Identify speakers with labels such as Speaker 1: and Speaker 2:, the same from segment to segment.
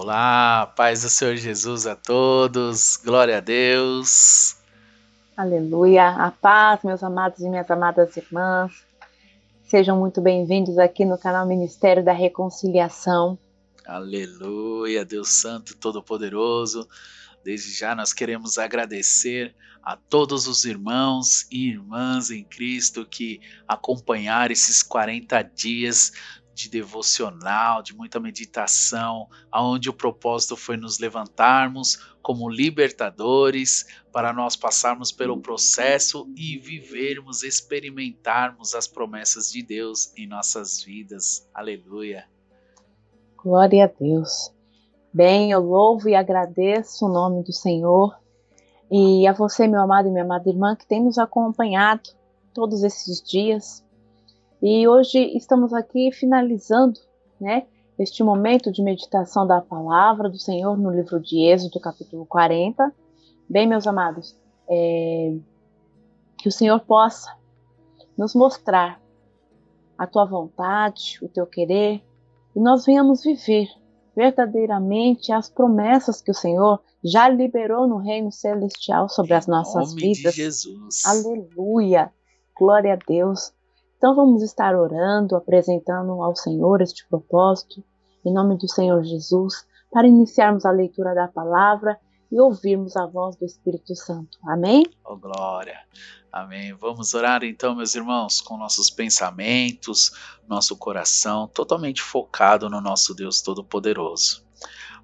Speaker 1: Olá, paz do Senhor Jesus a todos, glória a Deus.
Speaker 2: Aleluia, a paz, meus amados e minhas amadas irmãs. Sejam muito bem-vindos aqui no canal Ministério da Reconciliação.
Speaker 1: Aleluia, Deus Santo e Todo-Poderoso. Desde já nós queremos agradecer a todos os irmãos e irmãs em Cristo que acompanharam esses 40 dias de devocional, de muita meditação, aonde o propósito foi nos levantarmos como libertadores para nós passarmos pelo processo e vivermos, experimentarmos as promessas de Deus em nossas vidas. Aleluia.
Speaker 2: Glória a Deus. Bem, eu louvo e agradeço o nome do Senhor e a você, meu amado e minha amada irmã, que tem nos acompanhado todos esses dias. E hoje estamos aqui finalizando, este momento de meditação da palavra do Senhor no livro de Êxodo, capítulo 40. Bem, meus amados, que o Senhor possa nos mostrar a tua vontade, o teu querer, e nós venhamos viver verdadeiramente as promessas que o Senhor já liberou no reino celestial sobre as nossas vidas.
Speaker 1: Em nome de Jesus.
Speaker 2: Aleluia, glória a Deus. Então vamos estar orando, apresentando ao Senhor este propósito, em nome do Senhor Jesus, para iniciarmos a leitura da palavra e ouvirmos a voz do Espírito Santo. Amém?
Speaker 1: Oh, glória. Amém. Vamos orar então, meus irmãos, com nossos pensamentos, nosso coração totalmente focado no nosso Deus Todo-Poderoso.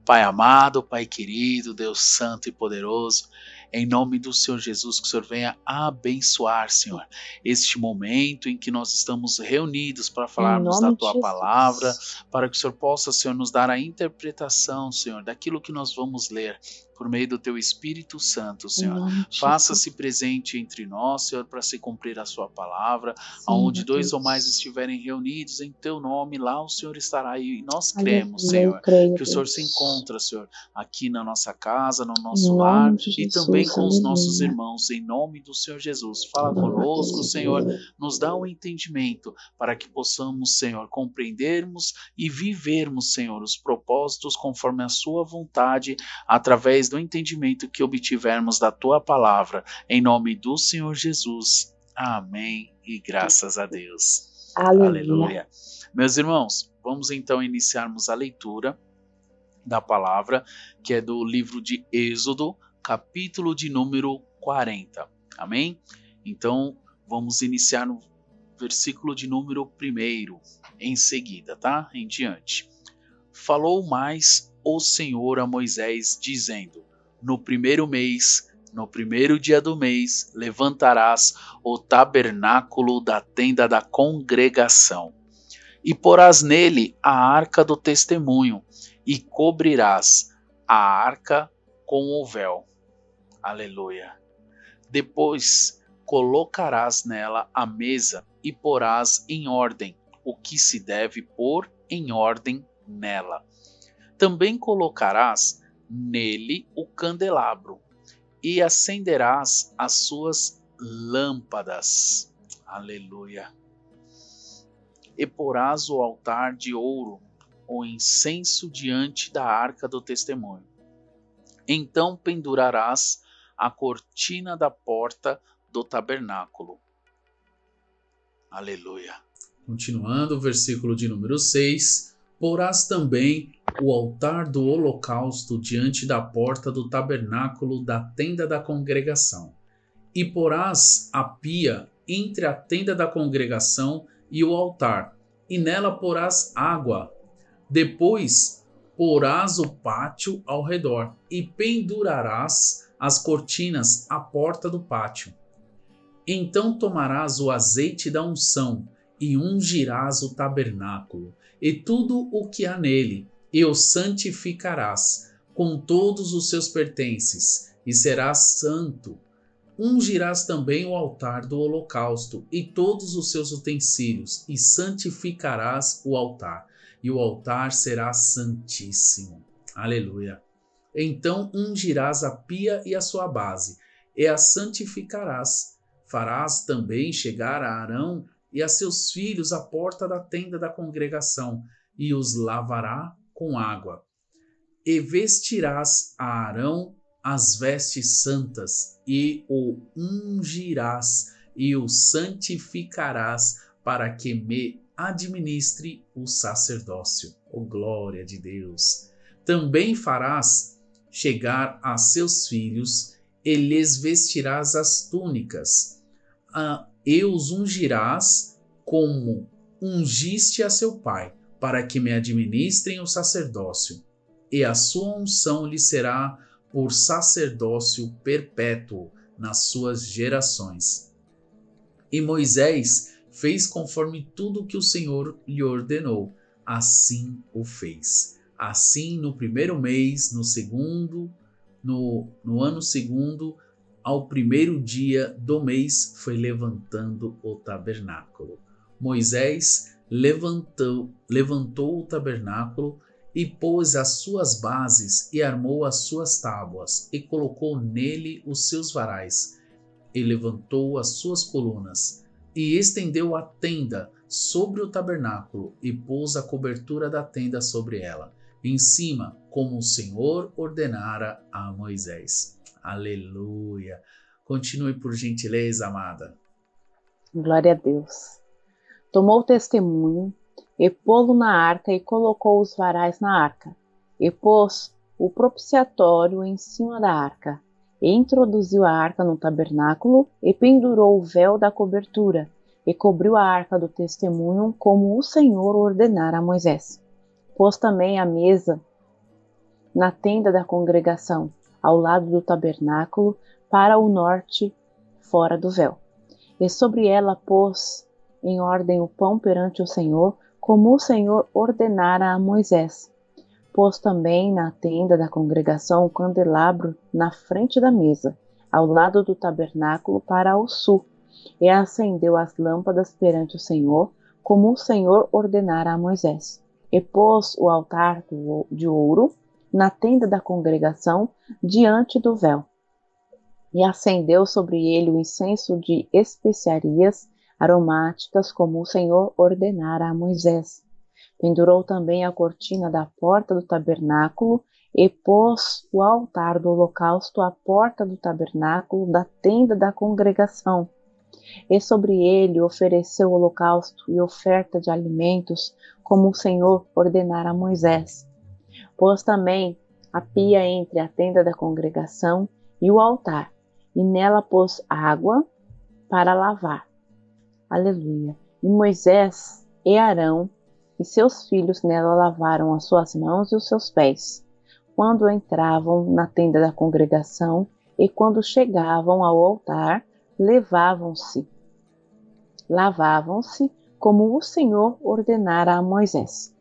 Speaker 1: Pai amado, Pai querido, Deus Santo e Poderoso, em nome do Senhor Jesus, que o Senhor venha abençoar, Senhor, este momento em que nós estamos reunidos para falarmos da Tua palavra, para que o Senhor possa, Senhor, nos dar a interpretação, Senhor, daquilo que nós vamos ler, por meio do Teu Espírito Santo, Senhor. Faça-se presente entre nós, Senhor, para se cumprir a Sua palavra, aonde dois ou mais estiverem reunidos em Teu nome, lá o Senhor estará, e nós cremos, Senhor, que o Senhor se encontra, Senhor, aqui na nossa casa, no nosso lar, e também com os nossos irmãos, em nome do Senhor Jesus. Fala conosco, Senhor, nos dá o entendimento para que possamos, Senhor, compreendermos e vivermos, Senhor, os propósitos conforme a Sua vontade, através do entendimento que obtivermos da Tua palavra, em nome do Senhor Jesus. Amém e graças a Deus. Aleluia. Meus irmãos, vamos então iniciarmos a leitura da palavra, que é do livro de Êxodo, capítulo de número 40. Amém? Então, vamos iniciar no versículo de número 1, em seguida, tá? Em diante. Falou mais o Senhor a Moisés, dizendo: no primeiro mês, no primeiro dia do mês, levantarás o tabernáculo da tenda da congregação, e porás nele a arca do testemunho, e cobrirás a arca com o véu. Aleluia. Depois colocarás nela a mesa e porás em ordem o que se deve pôr em ordem nela. Também colocarás nele o candelabro e acenderás as suas lâmpadas. Aleluia. E porás o altar de ouro, o incenso diante da arca do testemunho. Então pendurarás a cortina da porta do tabernáculo. Aleluia. Continuando, o versículo de número 6. Porás também o altar do holocausto diante da porta do tabernáculo da tenda da congregação. E porás a pia entre a tenda da congregação e o altar, e nela porás água. Depois porás o pátio ao redor, e pendurarás as cortinas à porta do pátio. Então tomarás o azeite da unção, e ungirás o tabernáculo, e tudo o que há nele, e o santificarás, com todos os seus pertences, e serás santo. Ungirás também o altar do holocausto, e todos os seus utensílios, e santificarás o altar, e o altar será santíssimo. Aleluia. Então ungirás a pia e a sua base, e a santificarás. Farás também chegar a Arão e a seus filhos à porta da tenda da congregação, e os lavará com água. E vestirás a Arão as vestes santas, e o ungirás, e o santificarás, para que me administre o sacerdócio. Oh, glória de Deus! Também farás chegar a seus filhos, e lhes vestirás as túnicas, e os ungirás como ungiste a seu pai, para que me administrem o sacerdócio, e a sua unção lhe será por sacerdócio perpétuo nas suas gerações. E Moisés fez conforme tudo o que o Senhor lhe ordenou, assim o fez. Assim, no primeiro mês, no ano segundo, ao primeiro dia do mês, foi levantando o tabernáculo. Moisés levantou o tabernáculo e pôs as suas bases e armou as suas tábuas e colocou nele os seus varais e levantou as suas colunas e estendeu a tenda sobre o tabernáculo e pôs a cobertura da tenda sobre ela, em cima, como o Senhor ordenara a Moisés. Aleluia! Continue por gentileza, amada.
Speaker 2: Glória a Deus. Tomou o testemunho, e pô-lo na arca, e colocou os varais na arca, e pôs o propiciatório em cima da arca, e introduziu a arca no tabernáculo, e pendurou o véu da cobertura, e cobriu a arca do testemunho, como o Senhor ordenara a Moisés. Pôs também a mesa na tenda da congregação, ao lado do tabernáculo, para o norte, fora do véu. E sobre ela pôs em ordem o pão perante o Senhor, como o Senhor ordenara a Moisés. Pôs também na tenda da congregação o candelabro na frente da mesa, ao lado do tabernáculo para o sul, e acendeu as lâmpadas perante o Senhor, como o Senhor ordenara a Moisés. E pôs o altar de ouro na tenda da congregação, diante do véu. E acendeu sobre ele o incenso de especiarias aromáticas, como o Senhor ordenara a Moisés. Pendurou também a cortina da porta do tabernáculo e pôs o altar do holocausto à porta do tabernáculo da tenda da congregação. E sobre ele ofereceu holocausto e oferta de alimentos, como o Senhor ordenara a Moisés. Pôs também a pia entre a tenda da congregação e o altar, e nela pôs água para lavar. Aleluia. E Moisés e Arão e seus filhos nela lavaram as suas mãos e os seus pés, quando entravam na tenda da congregação, e quando chegavam ao altar, lavavam-se, como o Senhor ordenara a Moisés.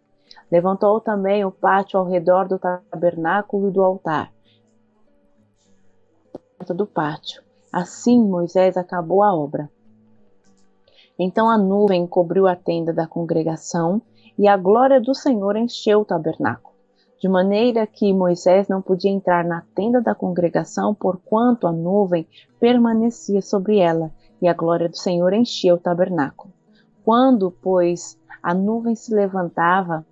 Speaker 2: Levantou também o pátio ao redor do tabernáculo e do altar, do pátio. Assim Moisés acabou a obra. Então a nuvem cobriu a tenda da congregação, e a glória do Senhor encheu o tabernáculo, de maneira que Moisés não podia entrar na tenda da congregação, porquanto a nuvem permanecia sobre ela, e a glória do Senhor enchia o tabernáculo. Quando, pois, a nuvem se levantava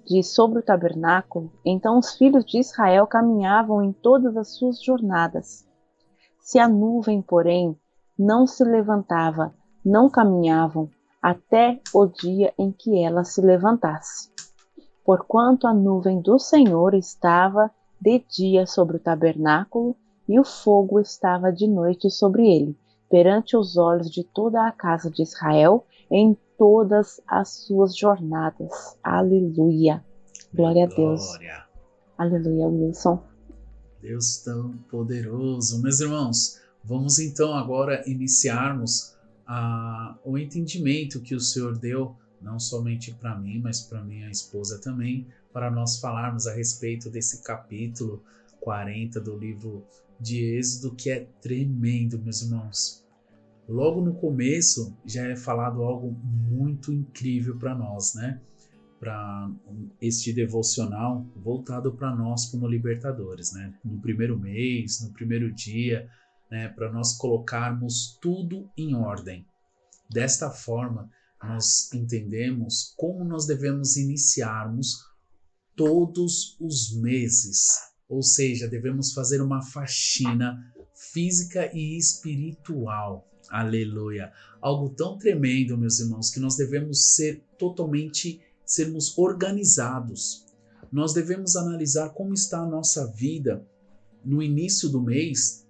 Speaker 2: de sobre o tabernáculo, então os filhos de Israel caminhavam em todas as suas jornadas. Se a nuvem, porém, não se levantava, não caminhavam, até o dia em que ela se levantasse. Porquanto a nuvem do Senhor estava de dia sobre o tabernáculo, e o fogo estava de noite sobre ele, perante os olhos de toda a casa de Israel, em todas as suas jornadas. Aleluia. Glória a Deus. Aleluia, Wilson.
Speaker 1: Deus tão poderoso. Meus irmãos, vamos então agora iniciarmos o entendimento que o Senhor deu, não somente para mim, mas para minha esposa também, para nós falarmos a respeito desse capítulo 40 do livro de Êxodo, que é tremendo, meus irmãos. Logo no começo já é falado algo muito incrível para nós, né? Para este devocional voltado para nós como libertadores, né? No primeiro mês, no primeiro dia, né? Para nós colocarmos tudo em ordem. Desta forma, nós entendemos como nós devemos iniciarmos todos os meses. Ou seja, devemos fazer uma faxina física e espiritual. Aleluia. Algo tão tremendo, meus irmãos, que nós devemos sermos organizados. Nós devemos analisar como está a nossa vida no início do mês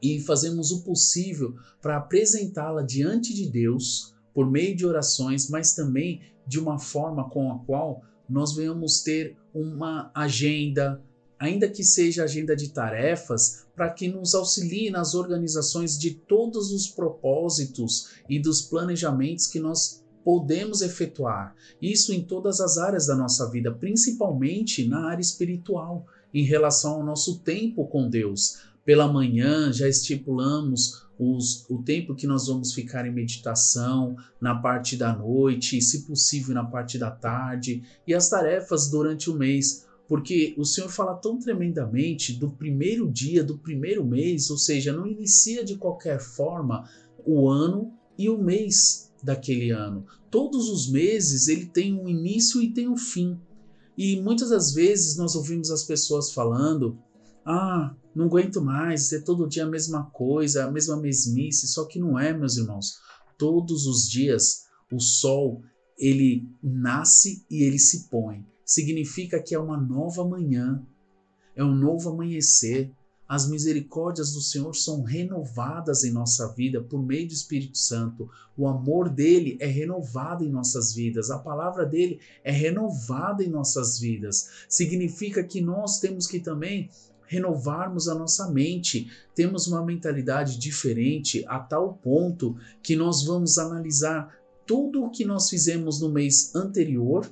Speaker 1: e fazermos o possível para apresentá-la diante de Deus por meio de orações, mas também de uma forma com a qual nós venhamos ter uma agenda, ainda que seja agenda de tarefas, para que nos auxilie nas organizações de todos os propósitos e dos planejamentos que nós podemos efetuar. Isso em todas as áreas da nossa vida, principalmente na área espiritual, em relação ao nosso tempo com Deus. Pela manhã já estipulamos o tempo que nós vamos ficar em meditação, na parte da noite, e se possível na parte da tarde, e as tarefas durante o mês, porque o Senhor fala tão tremendamente do primeiro dia, do primeiro mês, ou seja, não inicia de qualquer forma o ano e o mês daquele ano. Todos os meses ele tem um início e tem um fim. E muitas das vezes nós ouvimos as pessoas falando: não aguento mais, é todo dia a mesma coisa, a mesma mesmice. Só que não é, meus irmãos. Todos os dias o sol, ele nasce e ele se põe. Significa que é uma nova manhã, é um novo amanhecer. As misericórdias do Senhor são renovadas em nossa vida por meio do Espírito Santo. O amor dele é renovado em nossas vidas. A palavra dele é renovada em nossas vidas. Significa que nós temos que também renovarmos a nossa mente. Temos uma mentalidade diferente a tal ponto que nós vamos analisar tudo o que nós fizemos no mês anterior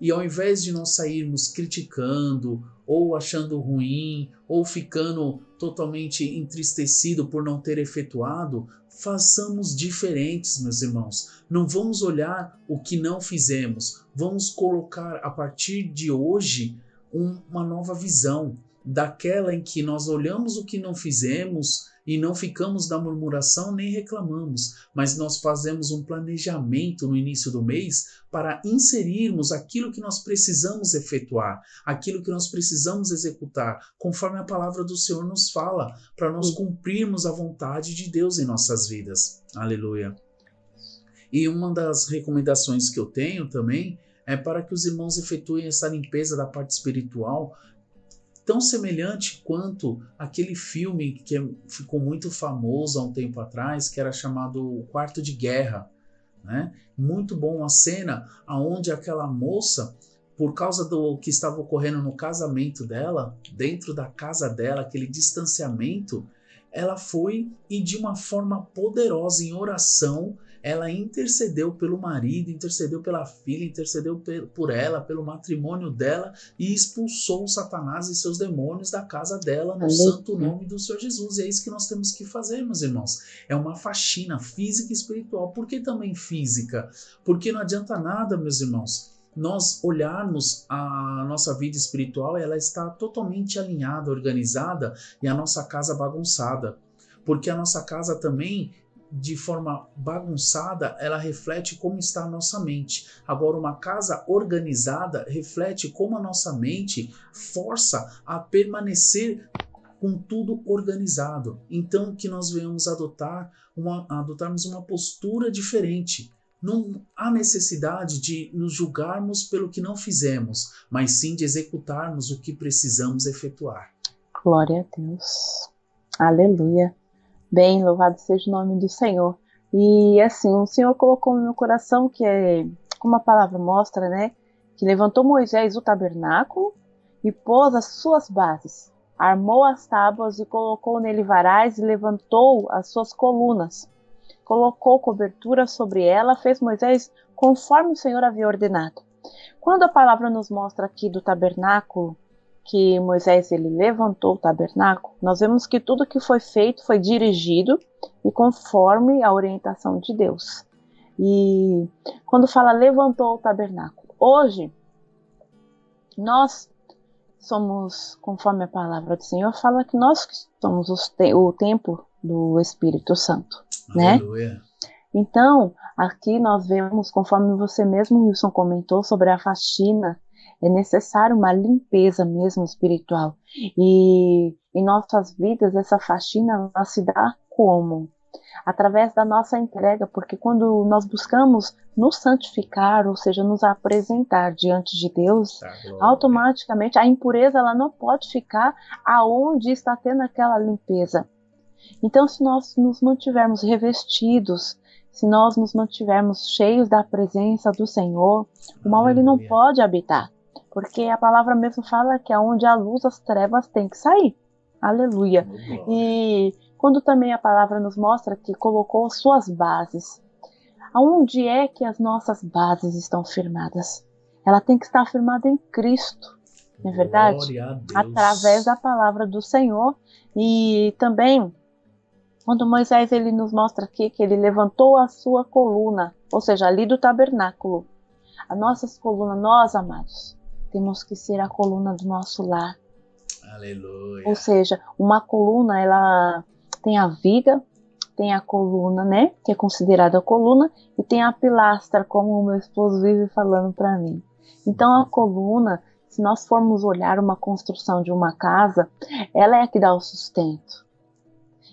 Speaker 1: e ao invés de nós sairmos criticando ou achando ruim ou ficando totalmente entristecido por não ter efetuado, façamos diferentes, meus irmãos. Não vamos olhar o que não fizemos, vamos colocar a partir de hoje uma nova visão, daquela em que nós olhamos o que não fizemos e não ficamos na murmuração nem reclamamos, mas nós fazemos um planejamento no início do mês para inserirmos aquilo que nós precisamos efetuar, aquilo que nós precisamos executar, conforme a palavra do Senhor nos fala, para nós cumprirmos a vontade de Deus em nossas vidas. Aleluia. E uma das recomendações que eu tenho também é para que os irmãos efetuem essa limpeza da parte espiritual, tão semelhante quanto aquele filme que ficou muito famoso há um tempo atrás, que era chamado O Quarto de Guerra, né? Muito bom a cena onde aquela moça, por causa do que estava ocorrendo no casamento dela, dentro da casa dela, aquele distanciamento, ela foi e de uma forma poderosa, em oração, ela intercedeu pelo marido, intercedeu pela filha, intercedeu por ela, pelo matrimônio dela e expulsou Satanás e seus demônios da casa dela no santo nome do Senhor Jesus. E é isso que nós temos que fazer, meus irmãos. É uma faxina física e espiritual. Por que também física? Porque não adianta nada, meus irmãos, nós olharmos a nossa vida espiritual, ela está totalmente alinhada, organizada e a nossa casa bagunçada. Porque a nossa casa também, de forma bagunçada, ela reflete como está a nossa mente. Agora, uma casa organizada reflete como a nossa mente força a permanecer com tudo organizado. Então, que nós venhamos adotarmos uma postura diferente. Não há necessidade de nos julgarmos pelo que não fizemos, mas sim de executarmos o que precisamos efetuar.
Speaker 2: Glória a Deus. Aleluia. Bem, louvado seja o nome do Senhor. E assim, o Senhor colocou no meu coração que como a palavra mostra, né? Que levantou Moisés o tabernáculo e pôs as suas bases, armou as tábuas e colocou nele varais e levantou as suas colunas. Colocou cobertura sobre ela, fez Moisés conforme o Senhor havia ordenado. Quando a palavra nos mostra aqui do tabernáculo, que Moisés ele levantou o tabernáculo, nós vemos que tudo que foi feito foi dirigido e conforme a orientação de Deus. E quando fala levantou o tabernáculo, hoje nós somos, conforme a palavra do Senhor, fala que nós somos o templo do Espírito Santo,
Speaker 1: Aleluia.
Speaker 2: Né? Então, aqui nós vemos, conforme você mesmo, Wilson, comentou sobre a faxina, É necessário uma limpeza mesmo espiritual. E em nossas vidas, essa faxina ela se dá como? Através da nossa entrega, porque quando nós buscamos nos santificar, ou seja, nos apresentar diante de Deus, automaticamente a impureza ela não pode ficar aonde está tendo aquela limpeza. Então, se nós nos mantivermos revestidos, se nós nos mantivermos cheios da presença do Senhor, o mal ele não pode habitar, porque a palavra mesmo fala que aonde há luz, as trevas têm que sair. Aleluia. E quando também a palavra nos mostra que colocou suas bases, aonde é que as nossas bases estão firmadas? Ela tem que estar firmada em Cristo, não é verdade? Através da palavra do Senhor. E também, quando Moisés ele nos mostra aqui que ele levantou a sua coluna, ou seja, ali do tabernáculo, a nossa coluna, nós amados, temos que ser a coluna do nosso lar.
Speaker 1: Aleluia.
Speaker 2: Ou seja, uma coluna, ela tem a viga, tem a coluna, né, que é considerada a coluna, e tem a pilastra, como o meu esposo vive falando para mim. Então a coluna, se nós formos olhar uma construção de uma casa, ela é a que dá o sustento.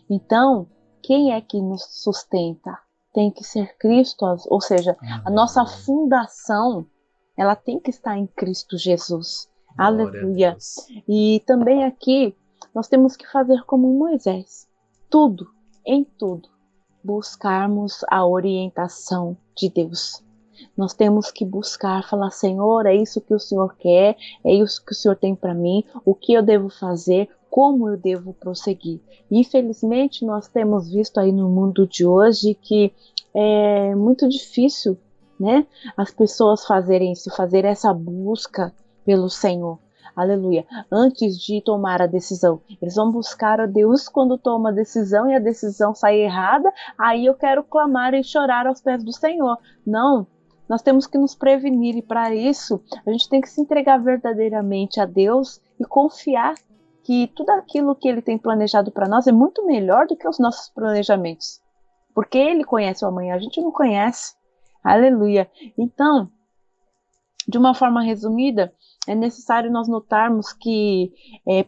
Speaker 2: Então, quem é que nos sustenta? Tem que ser Cristo, ou seja, a nossa fundação, ela tem que estar em Cristo Jesus. Aleluia. E também aqui, nós temos que fazer como Moisés. Tudo, em tudo, buscarmos a orientação de Deus. Nós temos que buscar, falar, Senhor, é isso que o Senhor quer, é isso que o Senhor tem para mim, o que eu devo fazer, como eu devo prosseguir. Infelizmente, nós temos visto aí no mundo de hoje que é muito difícil, né, as pessoas fazerem isso, fazer essa busca pelo Senhor. Aleluia. Antes de tomar a decisão. Eles vão buscar a Deus quando toma a decisão e a decisão sai errada, aí eu quero clamar e chorar aos pés do Senhor. Não. Nós temos que nos prevenir e para isso a gente tem que se entregar verdadeiramente a Deus e confiar que tudo aquilo que Ele tem planejado para nós é muito melhor do que os nossos planejamentos. Porque Ele conhece o amanhã, a gente não conhece. Aleluia. Então, de uma forma resumida, é necessário nós notarmos que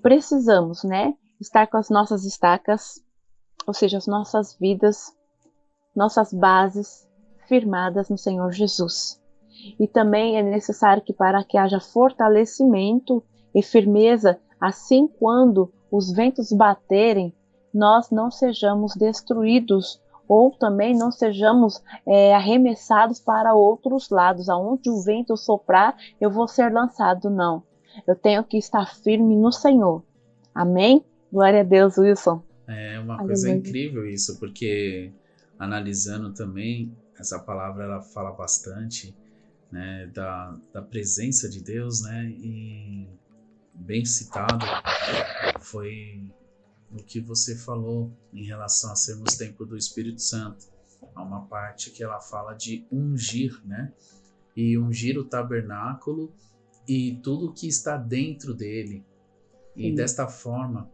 Speaker 2: precisamos, né, estar com as nossas estacas, ou seja, as nossas vidas, nossas bases firmadas no Senhor Jesus. E também é necessário que para que haja fortalecimento e firmeza, assim quando os ventos baterem, nós não sejamos destruídos ou também não sejamos arremessados para outros lados, aonde o vento soprar, eu vou ser lançado, não. Eu tenho que estar firme no Senhor. Amém? Glória a Deus, Wilson.
Speaker 1: É uma coisa incrível isso, porque analisando também, essa palavra ela fala bastante, né, da presença de Deus, né, e bem citado foi o que você falou em relação a sermos templo do Espírito Santo. Há uma parte que ela fala de ungir, né, e ungir o tabernáculo e tudo que está dentro dele. E desta forma,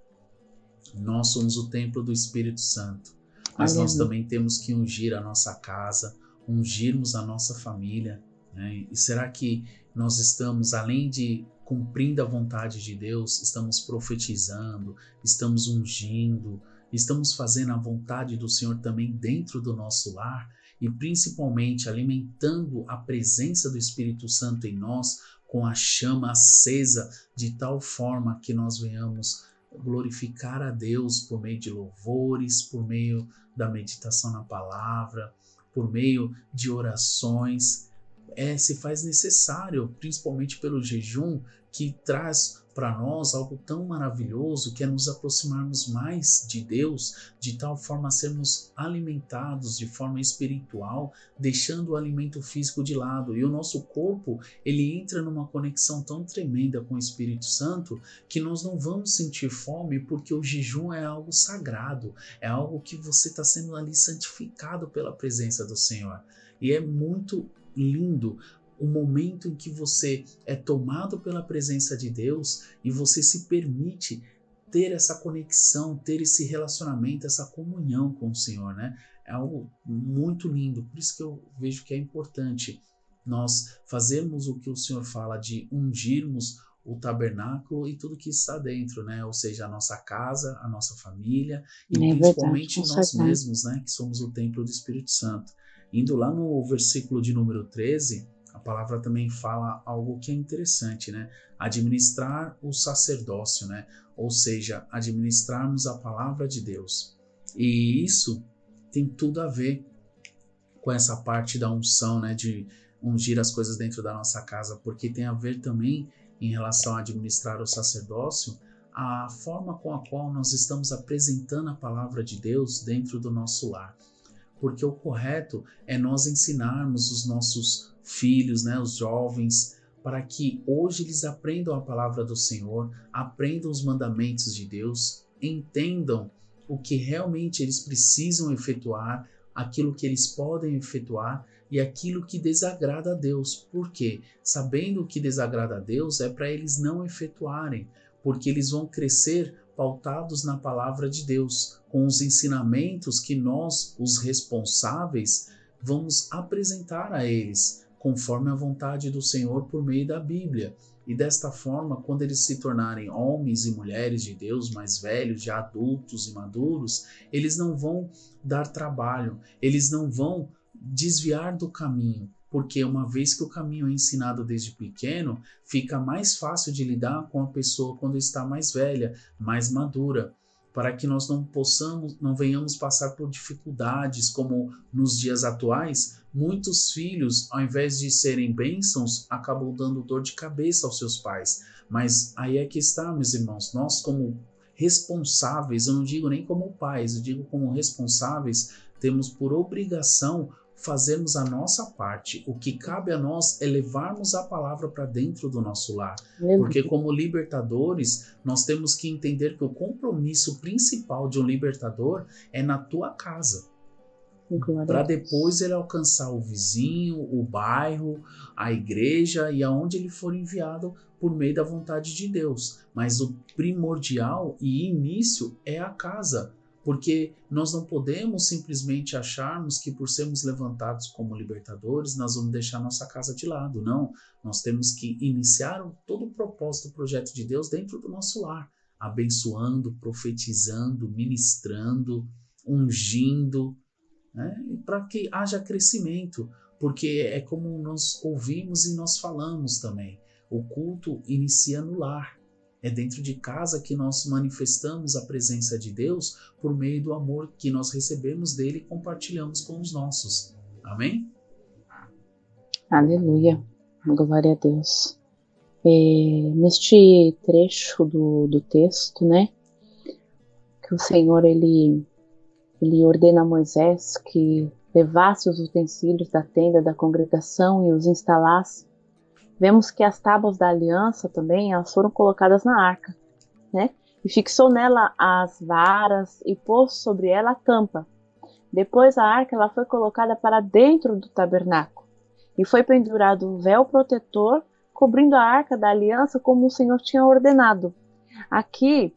Speaker 1: nós somos o templo do Espírito Santo. Mas nós também temos que ungir a nossa casa, ungirmos a nossa família, né? E será que nós estamos, além de cumprindo a vontade de Deus, estamos profetizando, estamos ungindo, estamos fazendo a vontade do Senhor também dentro do nosso lar e principalmente alimentando a presença do Espírito Santo em nós com a chama acesa de tal forma que nós venhamos glorificar a Deus por meio de louvores, por meio da meditação na palavra, por meio de orações. Se faz necessário, principalmente pelo jejum, que traz para nós algo tão maravilhoso, que é nos aproximarmos mais de Deus, de tal forma a sermos alimentados de forma espiritual, deixando o alimento físico de lado. E o nosso corpo, ele entra numa conexão tão tremenda com o Espírito Santo, que nós não vamos sentir fome, porque o jejum é algo sagrado, é algo que você está sendo ali santificado pela presença do Senhor. E é muito lindo o momento em que você é tomado pela presença de Deus e você se permite ter essa conexão, ter esse relacionamento, essa comunhão com o Senhor, né? É algo muito lindo, por isso que eu vejo que é importante nós fazermos o que o Senhor fala de ungirmos o tabernáculo e tudo que está dentro, né? Ou seja, a nossa casa, a nossa família e principalmente nós mesmos, né? Que somos o templo do Espírito Santo. Indo lá no versículo de número 13, a palavra também fala algo que é interessante, né? Administrar o sacerdócio, né? Ou seja, administrarmos a palavra de Deus. E isso tem tudo a ver com essa parte da unção, né? De ungir as coisas dentro da nossa casa, porque tem a ver também em relação a administrar o sacerdócio, a forma com a qual nós estamos apresentando a palavra de Deus dentro do nosso lar. Porque o correto é nós ensinarmos os nossos filhos, né, os jovens, para que hoje eles aprendam a palavra do Senhor, aprendam os mandamentos de Deus, entendam o que realmente eles precisam efetuar, aquilo que eles podem efetuar e aquilo que desagrada a Deus. Por quê? Sabendo o que desagrada a Deus é para eles não efetuarem, porque eles vão crescer pautados na palavra de Deus, com os ensinamentos que nós, os responsáveis, vamos apresentar a eles, conforme a vontade do Senhor por meio da Bíblia. E desta forma, quando eles se tornarem homens e mulheres de Deus mais velhos, já adultos e maduros, eles não vão dar trabalho, eles não vão desviar do caminho, porque uma vez que o caminho é ensinado desde pequeno, fica mais fácil de lidar com a pessoa quando está mais velha, mais madura, para que nós não venhamos passar por dificuldades como nos dias atuais. Muitos filhos, ao invés de serem bênçãos, acabam dando dor de cabeça aos seus pais. Mas aí é que está, meus irmãos, nós como responsáveis, eu não digo nem como pais, eu digo como responsáveis, temos por obrigação fazermos a nossa parte. O que cabe a nós é levarmos a palavra para dentro do nosso lar. Porque como libertadores, nós temos que entender que o compromisso principal de um libertador é na tua casa. Para depois ele alcançar o vizinho, o bairro, a igreja e aonde ele for enviado por meio da vontade de Deus. Mas o primordial e início é a casa. Porque nós não podemos simplesmente acharmos que por sermos levantados como libertadores, nós vamos deixar nossa casa de lado. Não, nós temos que iniciar todo o propósito, o projeto de Deus dentro do nosso lar, abençoando, profetizando, ministrando, ungindo, né? Para que haja crescimento, porque é como nós ouvimos e nós falamos também. O culto inicia no lar. É dentro de casa que nós manifestamos a presença de Deus por meio do amor que nós recebemos dele e compartilhamos com os nossos. Amém?
Speaker 2: Aleluia. Glória a Deus. Neste trecho do texto, né, que o Senhor ele ordena a Moisés que levasse os utensílios da tenda da congregação e os instalasse. Vemos que as tábuas da aliança também, elas foram colocadas na arca, né? E fixou nela as varas e pôs sobre ela a tampa. Depois a arca ela foi colocada para dentro do tabernáculo e foi pendurado um véu protetor cobrindo a arca da aliança como o Senhor tinha ordenado. Aqui,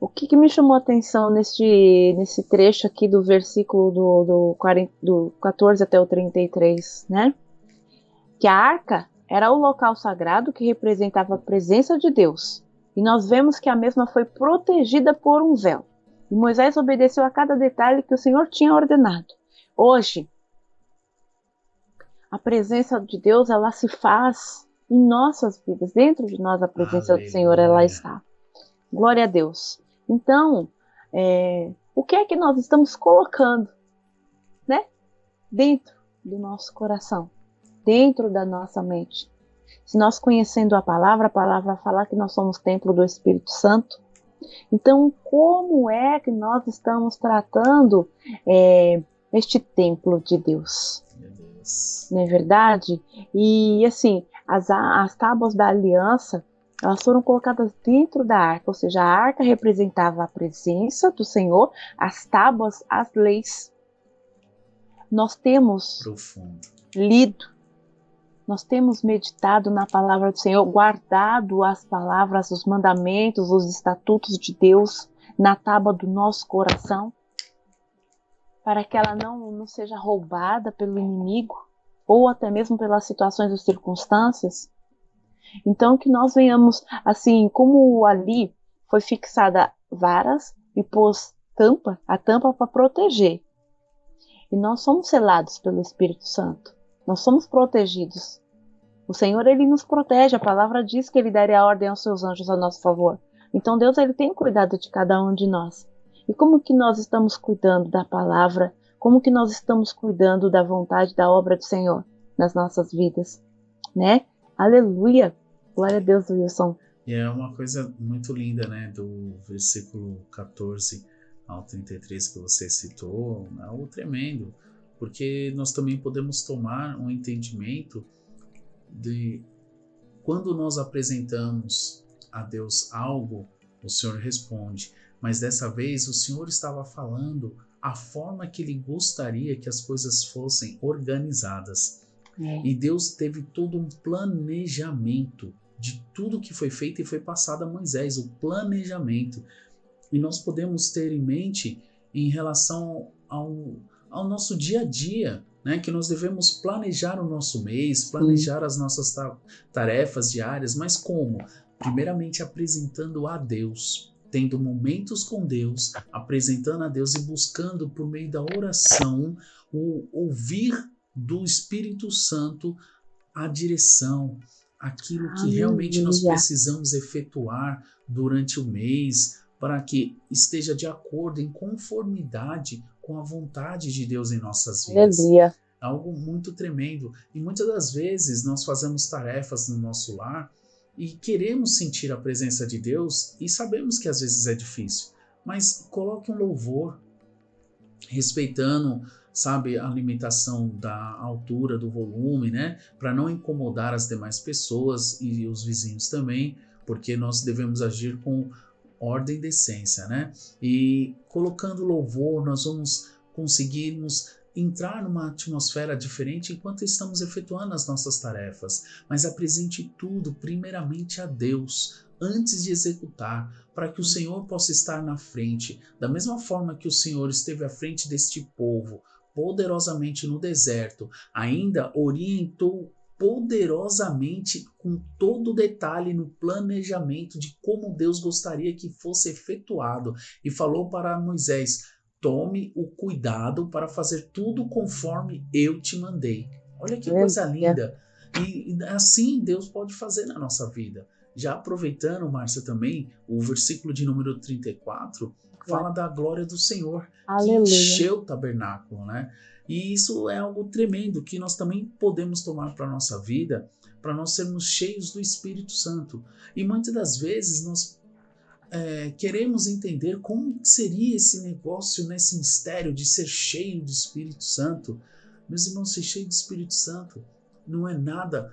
Speaker 2: o que me chamou a atenção nesse trecho aqui do versículo do 14 até o 33, né? Que a arca era o local sagrado que representava a presença de Deus. E nós vemos que a mesma foi protegida por um véu. E Moisés obedeceu a cada detalhe que o Senhor tinha ordenado. Hoje, a presença de Deus, ela se faz em nossas vidas. Dentro de nós, a presença Aleluia. Do Senhor, ela está. Glória a Deus. Então, o que é que nós estamos colocando, né? Dentro do nosso coração. Dentro da nossa mente. Se nós conhecendo a palavra fala que nós somos templo do Espírito Santo. Então, como é que nós estamos tratando este templo de Deus? Não é verdade? E assim, as tábuas da aliança, elas foram colocadas dentro da arca, ou seja, a arca representava a presença do Senhor, as tábuas, as leis. Nós temos lido, nós temos meditado na palavra do Senhor, guardado as palavras, os mandamentos, os estatutos de Deus na tábua do nosso coração. para que ela não seja roubada pelo inimigo, ou até mesmo pelas situações ou circunstâncias. Então que nós venhamos, assim, como ali foi fixada varas e pôs a tampa para proteger. E nós somos selados pelo Espírito Santo. Nós somos protegidos. O Senhor, Ele nos protege. A palavra diz que Ele daria ordem aos seus anjos a nosso favor. Então Deus, Ele tem cuidado de cada um de nós. E como que nós estamos cuidando da palavra? Como que nós estamos cuidando da vontade, da obra do Senhor nas nossas vidas? Né? Aleluia! Glória a Deus, Wilson.
Speaker 1: E é uma coisa muito linda, né? Do versículo 14 ao 33 que você citou, é algo tremendo. Porque nós também podemos tomar um entendimento de quando nós apresentamos a Deus algo, o Senhor responde. Mas dessa vez o Senhor estava falando a forma que Ele gostaria que as coisas fossem organizadas. E Deus teve todo um planejamento de tudo que foi feito e foi passado a Moisés, o planejamento. E nós podemos ter em mente em relação ao nosso dia a dia, né? Que nós devemos planejar o nosso mês, planejar as nossas tarefas diárias, mas como? Primeiramente apresentando a Deus, tendo momentos com Deus, apresentando a Deus e buscando por meio da oração o ouvir do Espírito Santo a direção, aquilo que realmente nós precisamos efetuar durante o mês, para que esteja de acordo, em conformidade com a vontade de Deus em nossas vidas.
Speaker 2: Aleluia.
Speaker 1: Algo muito tremendo. E muitas das vezes nós fazemos tarefas no nosso lar e queremos sentir a presença de Deus e sabemos que às vezes é difícil, mas coloque um louvor, respeitando, sabe, a limitação da altura, do volume, né, para não incomodar as demais pessoas e os vizinhos também, porque nós devemos agir com ordem e decência, né? E colocando louvor, nós vamos conseguirmos entrar numa atmosfera diferente enquanto estamos efetuando as nossas tarefas. Mas apresente tudo primeiramente a Deus antes de executar, para que o Senhor possa estar na frente. Da mesma forma que o Senhor esteve à frente deste povo, poderosamente no deserto, ainda orientou poderosamente, com todo o detalhe no planejamento de como Deus gostaria que fosse efetuado, e falou para Moisés: tome o cuidado para fazer tudo conforme eu te mandei. Olha que coisa linda. E assim Deus pode fazer na nossa vida. Já aproveitando, Márcia, também, o versículo de número 34 fala da glória do Senhor,
Speaker 2: Aleluia,
Speaker 1: que encheu o tabernáculo, né? E isso é algo tremendo que nós também podemos tomar para a nossa vida, para nós sermos cheios do Espírito Santo. E muitas das vezes nós queremos entender como seria esse negócio, nesse mistério de ser cheio do Espírito Santo. Meus irmãos, ser cheio do Espírito Santo não é nada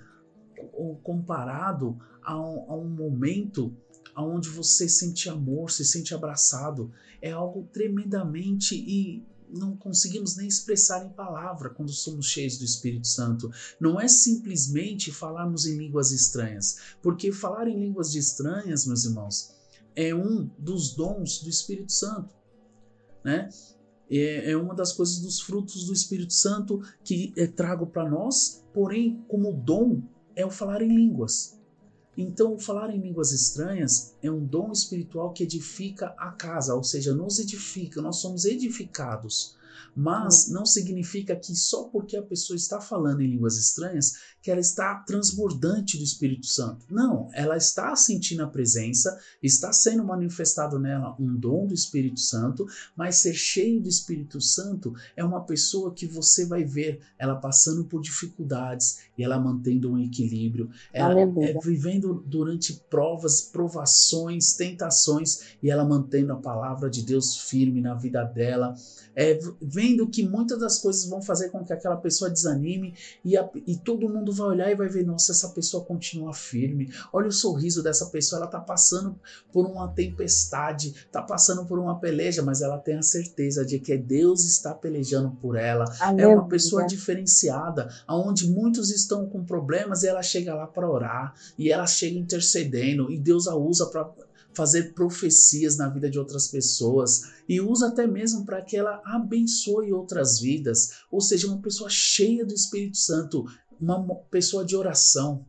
Speaker 1: comparado a um momento onde você sente amor, se sente abraçado. É algo tremendamente e não conseguimos nem expressar em palavra quando somos cheios do Espírito Santo. Não é simplesmente falarmos em línguas estranhas, porque falar em línguas estranhas, meus irmãos, é um dos dons do Espírito Santo, né? É uma das coisas, dos frutos do Espírito Santo que trago para nós, porém, como dom, é o falar em línguas. Então, o falar em línguas estranhas é um dom espiritual que edifica a casa, ou seja, nos edifica, nós somos edificados. Mas não significa que só porque a pessoa está falando em línguas estranhas que ela está transbordante do Espírito Santo. Não, ela está sentindo a presença, está sendo manifestado nela um dom do Espírito Santo, mas ser cheio do Espírito Santo é uma pessoa que você vai ver ela passando por dificuldades e ela mantendo um equilíbrio, ela vivendo durante provas, provações, tentações, e ela mantendo a palavra de Deus firme na vida dela, vendo que muitas das coisas vão fazer com que aquela pessoa desanime e todo mundo vai olhar e vai ver, nossa, essa pessoa continua firme, olha o sorriso dessa pessoa, ela está passando por uma tempestade, está passando por uma peleja, mas ela tem a certeza de que Deus está pelejando por ela. É uma pessoa diferenciada, onde muitos estão com problemas e ela chega lá para orar, e ela chega intercedendo, e Deus a usa para fazer profecias na vida de outras pessoas e usa até mesmo para que ela abençoe outras vidas, ou seja, uma pessoa cheia do Espírito Santo, uma pessoa de oração.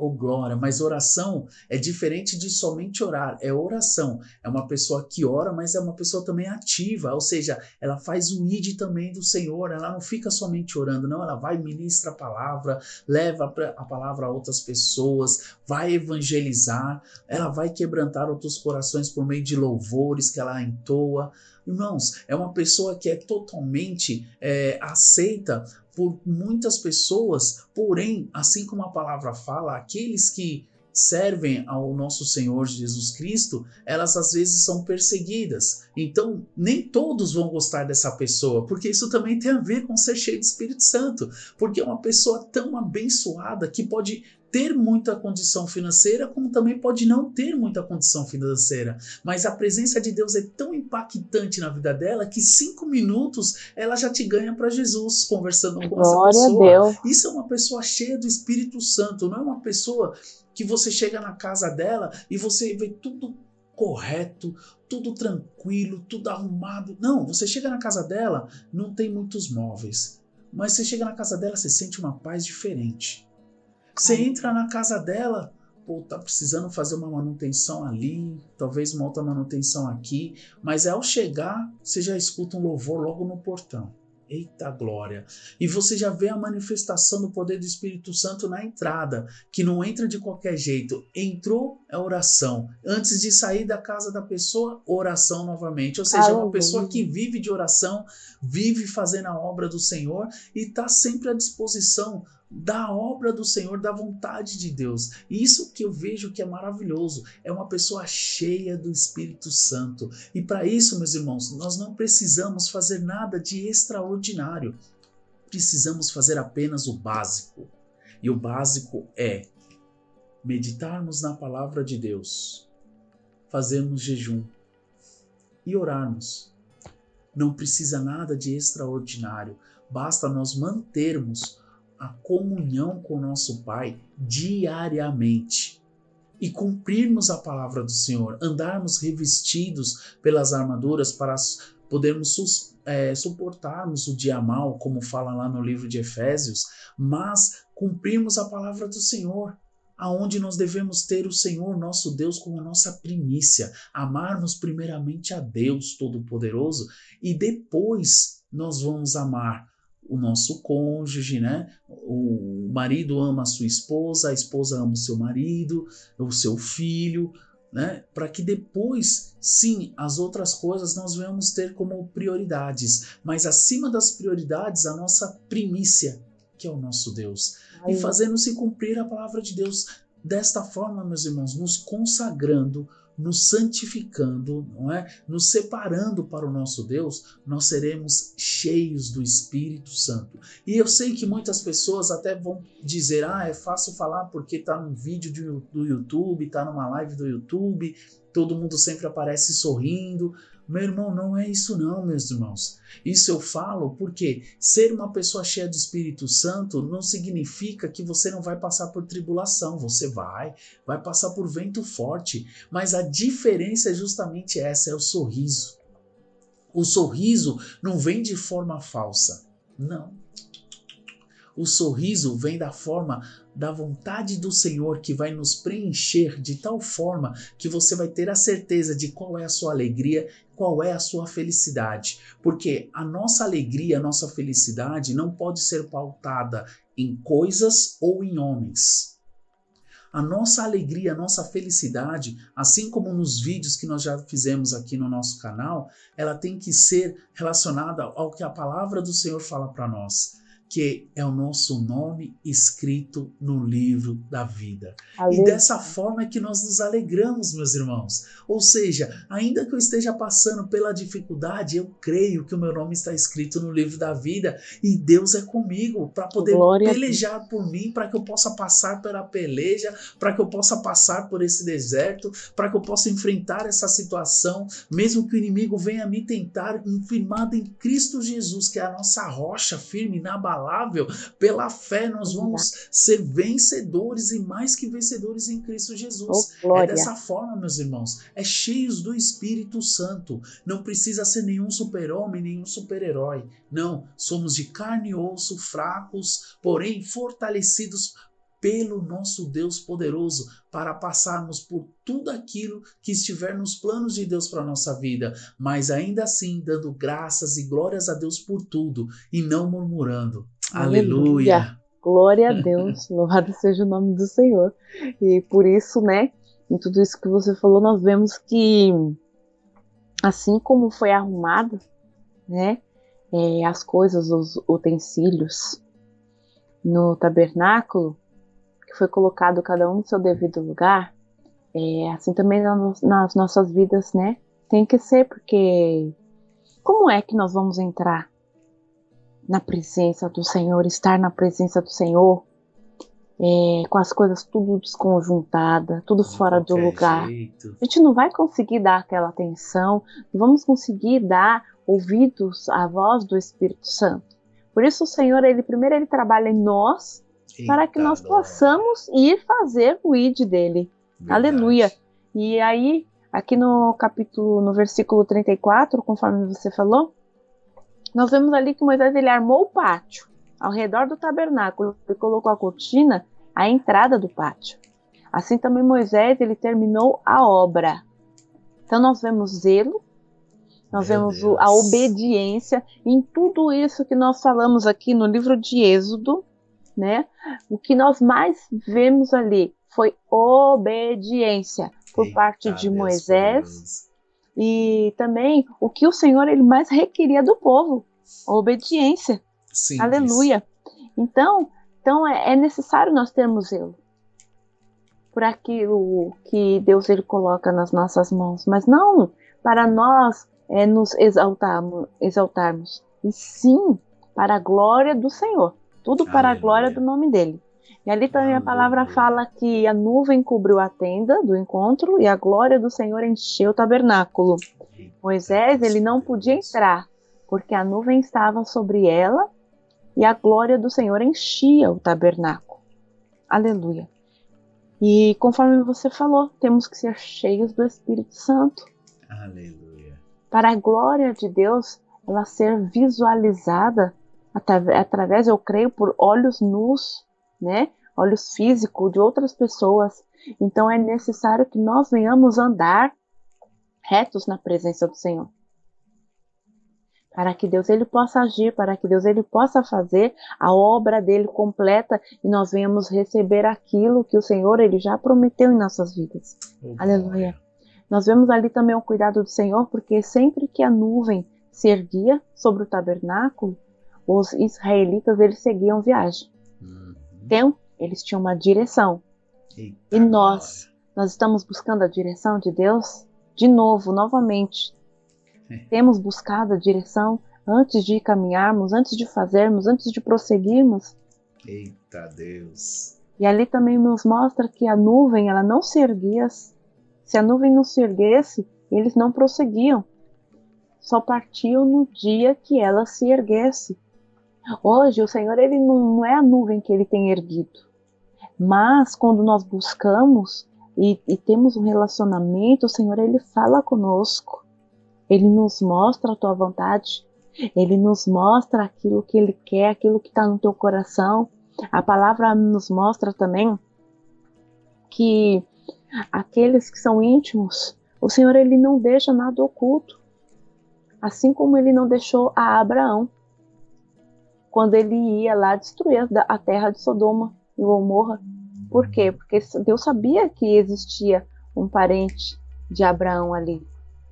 Speaker 1: Oh, glória, mas oração é diferente de somente orar, é oração. É uma pessoa que ora, mas é uma pessoa também ativa, ou seja, ela faz o id também do Senhor, ela não fica somente orando, não, ela vai, ministra a palavra, leva a palavra a outras pessoas, vai evangelizar, ela vai quebrantar outros corações por meio de louvores que ela entoa. Irmãos, é uma pessoa que é totalmente aceita por muitas pessoas, porém, assim como a palavra fala, aqueles que servem ao nosso Senhor Jesus Cristo, elas às vezes são perseguidas. Então, nem todos vão gostar dessa pessoa, porque isso também tem a ver com ser cheio do Espírito Santo, porque é uma pessoa tão abençoada que pode ter muita condição financeira, como também pode não ter muita condição financeira. Mas a presença de Deus é tão impactante na vida dela que 5 minutos ela já te ganha para Jesus conversando com essa pessoa.
Speaker 2: A Deus.
Speaker 1: Isso é uma pessoa cheia do Espírito Santo, não é uma pessoa que você chega na casa dela e você vê tudo correto, tudo tranquilo, tudo arrumado. Não, você chega na casa dela, não tem muitos móveis, mas você chega na casa dela, você sente uma paz diferente. Você entra na casa dela, pô, tá precisando fazer uma manutenção ali, talvez uma outra manutenção aqui, mas ao chegar, você já escuta um louvor logo no portão. Eita glória! E você já vê a manifestação do poder do Espírito Santo na entrada, que não entra de qualquer jeito. Entrou, é oração. Antes de sair da casa da pessoa, oração novamente. Ou seja, é uma pessoa que vive de oração, vive fazendo a obra do Senhor e está sempre à disposição da obra do Senhor, da vontade de Deus. E isso que eu vejo que é maravilhoso, é uma pessoa cheia do Espírito Santo. E para isso, meus irmãos, nós não precisamos fazer nada de extraordinário. Precisamos fazer apenas o básico. E o básico é meditarmos na palavra de Deus, fazermos jejum e orarmos. Não precisa nada de extraordinário, basta nós mantermos a comunhão com o nosso Pai diariamente e cumprirmos a palavra do Senhor, andarmos revestidos pelas armaduras para podermos suportarmos o dia mal, como fala lá no livro de Efésios, mas cumprirmos a palavra do Senhor, aonde nós devemos ter o Senhor, nosso Deus, como nossa primícia, amarmos primeiramente a Deus Todo-Poderoso e depois nós vamos amar o nosso cônjuge, né? O marido ama a sua esposa, a esposa ama o seu marido, o seu filho, né? Para que depois, sim, as outras coisas nós venhamos ter como prioridades, mas acima das prioridades, a nossa primícia, que é o nosso Deus. E fazendo-se cumprir a palavra de Deus desta forma, meus irmãos, nos consagrando, nos santificando, não é? Nos separando para o nosso Deus, nós seremos cheios do Espírito Santo. E eu sei que muitas pessoas até vão dizer, é fácil falar porque está num vídeo do YouTube, está numa live do YouTube, todo mundo sempre aparece sorrindo. Meu irmão, não é isso não, meus irmãos. Isso eu falo porque ser uma pessoa cheia do Espírito Santo não significa que você não vai passar por tribulação. Você vai passar por vento forte. Mas a diferença é justamente essa, é o sorriso. O sorriso não vem de forma falsa, não. O sorriso vem da forma da vontade do Senhor que vai nos preencher de tal forma que você vai ter a certeza de qual é a sua alegria, qual é a sua felicidade. Porque a nossa alegria, a nossa felicidade não pode ser pautada em coisas ou em homens. A nossa alegria, a nossa felicidade, assim como nos vídeos que nós já fizemos aqui no nosso canal, ela tem que ser relacionada ao que a palavra do Senhor fala para nós, que é o nosso nome escrito no livro da vida. E dessa forma é que nós nos alegramos, meus irmãos. Ou seja, ainda que eu esteja passando pela dificuldade, eu creio que o meu nome está escrito no livro da vida e Deus é comigo para poder pelejar por mim, para que eu possa passar pela peleja, para que eu possa passar por esse deserto, para que eu possa enfrentar essa situação, mesmo que o inimigo venha me tentar, firmado em Cristo Jesus, que é a nossa rocha firme, inabalável, inabalável. Pela fé nós vamos ser vencedores e mais que vencedores em Cristo Jesus. É dessa forma, meus irmãos, é cheios do Espírito Santo. Não precisa ser nenhum super-homem, nenhum super-herói. Não, somos de carne e osso, fracos, porém fortalecidos pelo nosso Deus poderoso, para passarmos por tudo aquilo que estiver nos planos de Deus para a nossa vida, mas ainda assim dando graças e glórias a Deus por tudo e não murmurando. Aleluia!
Speaker 2: Glória a Deus, louvado seja o nome do Senhor. E por isso, né, em tudo isso que você falou, nós vemos que assim como foi arrumado, né, as coisas, os utensílios no tabernáculo, que foi colocado cada um no seu devido lugar, assim também nas nossas vidas, né? Tem que ser, porque como é que nós vamos entrar na presença do Senhor, estar na presença do Senhor, com as coisas tudo desconjuntada, tudo fora do lugar?
Speaker 1: Jeito.
Speaker 2: A gente não vai conseguir dar aquela atenção, não vamos conseguir dar ouvidos à voz do Espírito Santo. Por isso o Senhor, primeiro ele trabalha em nós, para que nós possamos ir fazer o id dele. Verdade. Aleluia. E aí, aqui no versículo 34, conforme você falou, nós vemos ali que Moisés ele armou o pátio ao redor do tabernáculo e colocou a cortina à entrada do pátio. Assim também Moisés ele terminou a obra. Então nós vemos zelo, nós vemos a obediência em tudo isso que nós falamos aqui no livro de Êxodo, né? O que nós mais vemos ali foi obediência por parte de Moisés, e também o que o Senhor ele mais requeria do povo, obediência. Simples. Aleluia. Então é necessário nós termos zelo por aquilo que Deus ele coloca nas nossas mãos, mas não para nós nos exaltarmos, e sim para a glória do Senhor. Tudo para a glória do nome dele. E ali também a palavra fala que a nuvem cobriu a tenda do encontro e a glória do Senhor encheu o tabernáculo. Moisés, ele não podia entrar, porque a nuvem estava sobre ela e a glória do Senhor enchia o tabernáculo. Aleluia. E conforme você falou, temos que ser cheios do Espírito Santo.
Speaker 1: Aleluia.
Speaker 2: Para a glória de Deus, ela ser visualizada através, eu creio, por olhos nus, né? Olhos físicos de outras pessoas. Então é necessário que nós venhamos andar retos na presença do Senhor, para que Deus ele possa agir, para que Deus ele possa fazer a obra dele completa e nós venhamos receber aquilo que o Senhor ele já prometeu em nossas vidas. Aleluia. Nós vemos ali também o cuidado do Senhor, porque sempre que a nuvem se erguia sobre o tabernáculo, os israelitas eles seguiam viagem. Então, eles tinham uma direção. E nós estamos buscando a direção de Deus de novo, novamente. Temos buscado a direção antes de caminharmos, antes de fazermos, antes de prosseguirmos.
Speaker 1: Eita Deus!
Speaker 2: E ali também nos mostra que a nuvem, ela não se erguia. Se a nuvem não se erguesse, eles não prosseguiam. Só partiam no dia que ela se erguesse. Hoje o Senhor ele não é a nuvem que ele tem erguido, mas quando nós buscamos e temos um relacionamento, o Senhor ele fala conosco, ele nos mostra a tua vontade, ele nos mostra aquilo que ele quer, aquilo que está no teu coração. A palavra nos mostra também que aqueles que são íntimos, o Senhor ele não deixa nada oculto, assim como ele não deixou a Abraão quando ele ia lá destruir a terra de Sodoma e Gomorra. Por quê? Porque Deus sabia que existia um parente de Abraão ali.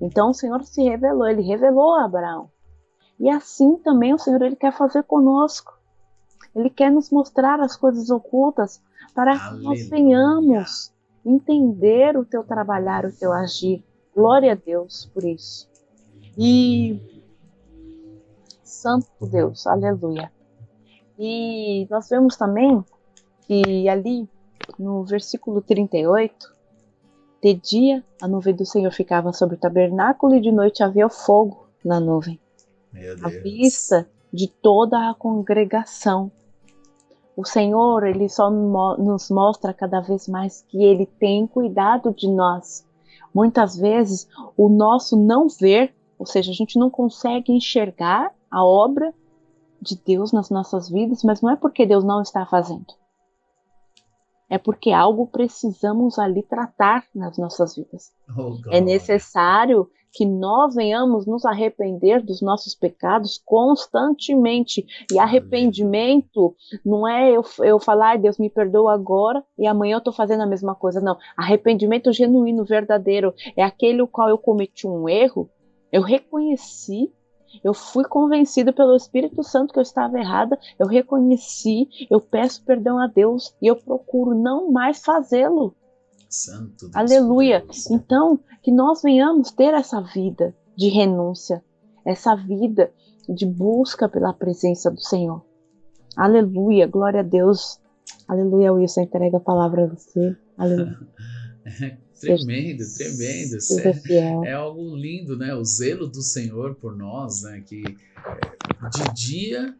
Speaker 2: Então o Senhor se revelou, ele revelou a Abraão. E assim também o Senhor ele quer fazer conosco. Ele quer nos mostrar as coisas ocultas para que nós venhamos entender o teu trabalhar, o teu agir. Glória a Deus por isso. E Santo Deus, aleluia. E nós vemos também que ali no versículo 38, de dia a nuvem do Senhor ficava sobre o tabernáculo e de noite havia fogo na nuvem.
Speaker 1: Meu Deus.
Speaker 2: À vista de toda a congregação. O Senhor, Ele só nos mostra cada vez mais que Ele tem cuidado de nós. Muitas vezes, o nosso não ver, ou seja, a gente não consegue enxergar a obra de Deus nas nossas vidas, mas não é porque Deus não está fazendo. É porque algo precisamos ali tratar nas nossas vidas. É necessário que nós venhamos nos arrepender dos nossos pecados constantemente. E arrependimento não é eu falar, Deus me perdoa agora e amanhã eu estou fazendo a mesma coisa. Não, arrependimento genuíno, verdadeiro, é aquele o qual eu cometi um erro, eu reconheci, eu fui convencido pelo Espírito Santo que eu estava errada, eu reconheci, eu peço perdão a Deus e eu procuro não mais fazê-lo.
Speaker 1: Santo Deus.
Speaker 2: Aleluia. Então, que nós venhamos ter essa vida de renúncia, essa vida de busca pela presença do Senhor. Aleluia, glória a Deus. Aleluia, Wilson, entrega a palavra a você. Aleluia.
Speaker 1: Tremendo. É algo lindo, né? O zelo do Senhor por nós, né? Que de dia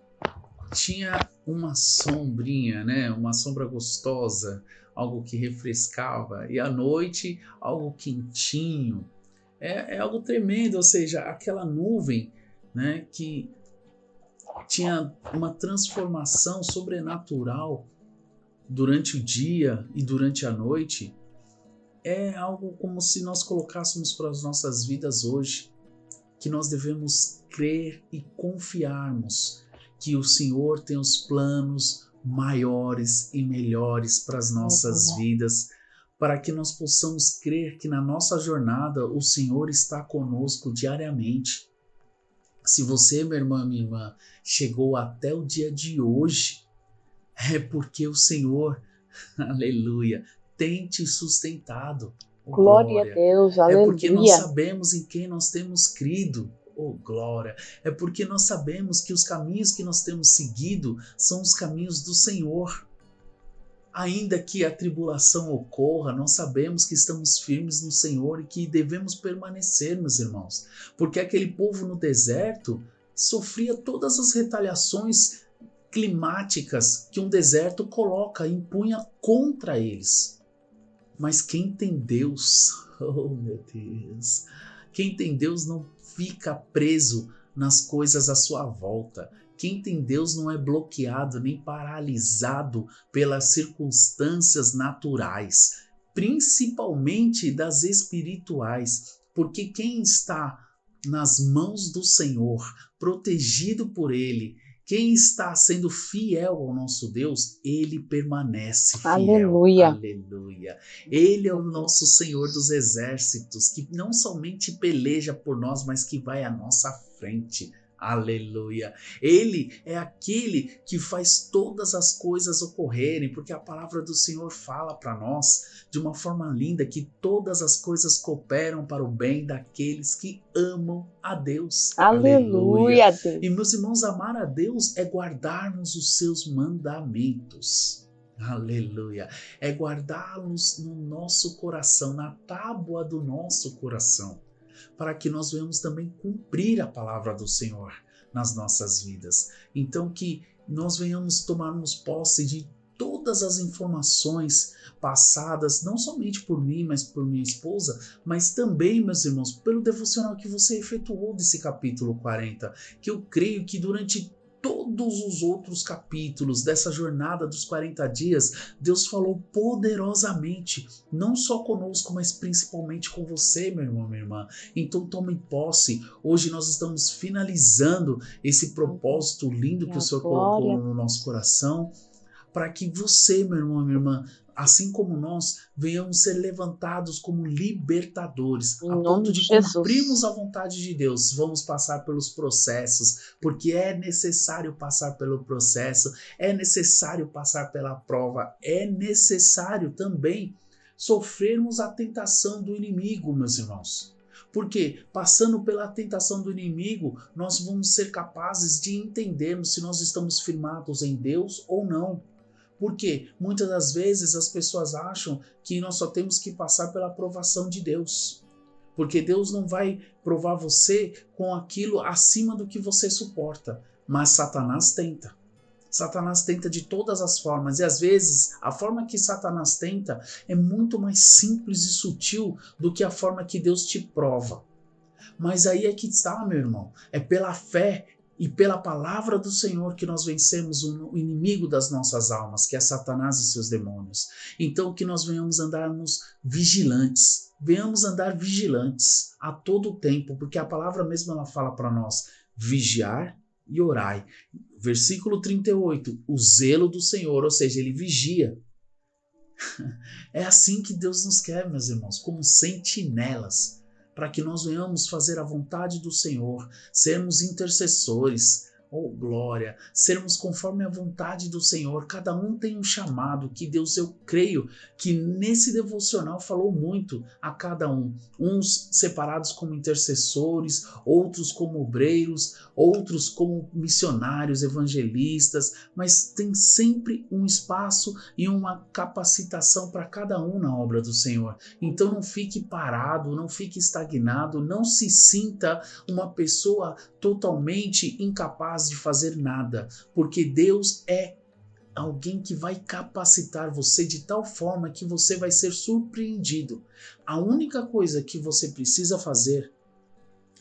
Speaker 1: tinha uma sombrinha, né? Uma sombra gostosa, algo que refrescava, e à noite algo quentinho. É algo tremendo, ou seja, aquela nuvem, né? Que tinha uma transformação sobrenatural durante o dia e durante a noite. É algo como se nós colocássemos para as nossas vidas hoje, que nós devemos crer e confiarmos que o Senhor tem os planos maiores e melhores para as nossas vidas, para que nós possamos crer que na nossa jornada o Senhor está conosco diariamente. Se você, meu irmão, minha irmã, chegou até o dia de hoje, é porque o Senhor, aleluia, tem te sustentado.
Speaker 2: Glória a Deus, aleluia.
Speaker 1: É porque nós sabemos em quem nós temos crido. Oh, glória. É porque nós sabemos que os caminhos que nós temos seguido são os caminhos do Senhor. Ainda que a tribulação ocorra, nós sabemos que estamos firmes no Senhor e que devemos permanecer, meus irmãos. Porque aquele povo no deserto sofria todas as retaliações climáticas que um deserto coloca, impunha contra eles. Mas quem tem Deus, oh meu Deus, quem tem Deus não fica preso nas coisas à sua volta. Quem tem Deus não é bloqueado nem paralisado pelas circunstâncias naturais, principalmente das espirituais, porque quem está nas mãos do Senhor, protegido por Ele, quem está sendo fiel ao nosso Deus, Ele permanece fiel.
Speaker 2: Aleluia.
Speaker 1: Aleluia. Ele é o nosso Senhor dos exércitos, que não somente peleja por nós, mas que vai à nossa frente. Aleluia. Ele é aquele que faz todas as coisas ocorrerem, porque a palavra do Senhor fala para nós de uma forma linda que todas as coisas cooperam para o bem daqueles que amam a Deus.
Speaker 2: Aleluia.
Speaker 1: Deus. E meus irmãos, amar a Deus é guardarmos os seus mandamentos. Aleluia. É guardá-los no nosso coração, na tábua do nosso coração, para que nós venhamos também cumprir a palavra do Senhor nas nossas vidas. Então que nós venhamos tomarmos posse de todas as informações passadas, não somente por mim, mas por minha esposa, mas também, meus irmãos, pelo devocional que você efetuou desse capítulo 40, que eu creio que durante todos os outros capítulos dessa jornada dos 40 dias, Deus falou poderosamente, não só conosco, mas principalmente com você, meu irmão, minha irmã. Então tome posse. Hoje nós estamos finalizando esse propósito lindo que o Senhor colocou no nosso coração, para que você, meu irmão, minha irmã, assim como nós, venhamos ser levantados como libertadores, a ponto de cumprirmos a vontade de Deus. Vamos passar pelos processos, porque é necessário passar pelo processo, é necessário passar pela prova, é necessário também sofrermos a tentação do inimigo, meus irmãos. Porque passando pela tentação do inimigo, nós vamos ser capazes de entendermos se nós estamos firmados em Deus ou não. Porque muitas das vezes as pessoas acham que nós só temos que passar pela aprovação de Deus. Porque Deus não vai provar você com aquilo acima do que você suporta. Mas Satanás tenta. Satanás tenta de todas as formas, e às vezes a forma que Satanás tenta é muito mais simples e sutil do que a forma que Deus te prova. Mas aí é que está, meu irmão, é pela fé e pela palavra do Senhor que nós vencemos o inimigo das nossas almas, que é Satanás e seus demônios. Então que nós venhamos andar vigilantes a todo tempo, porque a palavra mesmo ela fala para nós, vigiar e orai. Versículo 38, o zelo do Senhor, ou seja, ele vigia. É assim que Deus nos quer, meus irmãos, como sentinelas, para que nós venhamos fazer a vontade do Senhor, sermos intercessores, oh glória, sermos conforme a vontade do Senhor. Cada um tem um chamado que Deus, eu creio que nesse devocional falou muito a cada um. Uns separados como intercessores, outros como obreiros, outros como missionários, evangelistas, mas tem sempre um espaço e uma capacitação para cada um na obra do Senhor. Então não fique parado, não fique estagnado, não se sinta uma pessoa totalmente incapaz de fazer nada, porque Deus é alguém que vai capacitar você de tal forma que você vai ser surpreendido. A única coisa que você precisa fazer,